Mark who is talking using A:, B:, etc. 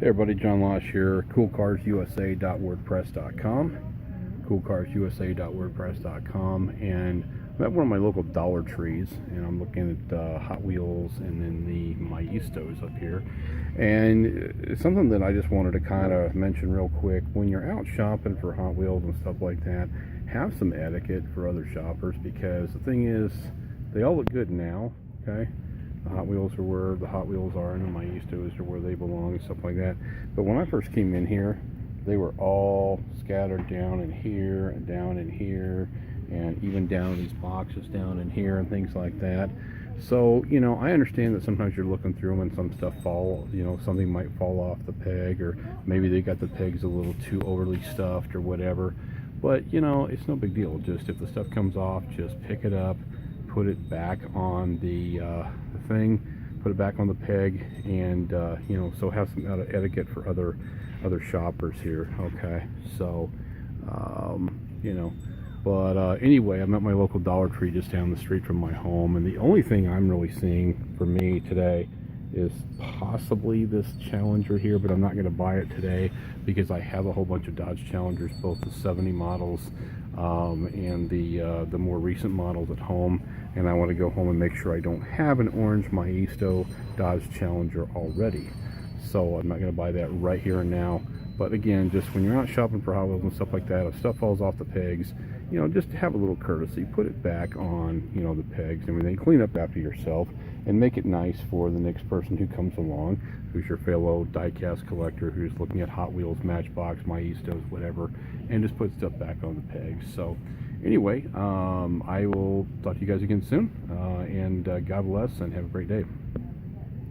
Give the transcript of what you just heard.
A: Hey everybody, John Losh here, coolcarsusa.wordpress.com, coolcarsusa.wordpress.com, and I'm at one of my local Dollar Trees, and I'm looking at Hot Wheels and then the Majistos up here, and it's something that I just wanted to kind of mention real quick. When you're out shopping for Hot Wheels and stuff like that, have some etiquette for other shoppers, because the thing is, they all look good now, okay? The Hot Wheels are where the Hot Wheels are, and the Majistos are where they belong and stuff like that. But when I first came in here, they were all scattered down in here and down in here, and even down in these boxes down in here and things like that. So, you know, I understand that sometimes you're looking through them and some stuff something might fall off the peg, or maybe they got the pegs a little too overly stuffed or whatever. But, you know, it's no big deal. Just if the stuff comes off, just pick it up, put it back on the thing, put it back on the peg, and you know, so have some etiquette for other shoppers here. Okay, so you know, but anyway, I'm at my local Dollar Tree just down the street from my home, and the only thing I'm really seeing for me today is possibly this Challenger here, but I'm not going to buy it today because I have a whole bunch of Dodge Challengers, both the 70 models and the more recent models at home, and I want to go home and make sure I don't have an orange Majisto Dodge Challenger already. So I'm not going to buy that right here and now. But again, just when you're out shopping for Hot Wheels and stuff like that, if stuff falls off the pegs, you know, just have a little courtesy. Put it back on, you know, the pegs and everything. Clean up after yourself and make it nice for the next person who comes along, who's your fellow diecast collector, who's looking at Hot Wheels, Matchbox, Majistos, whatever, and just put stuff back on the pegs. So anyway, I will talk to you guys again soon, and God bless and have a great day.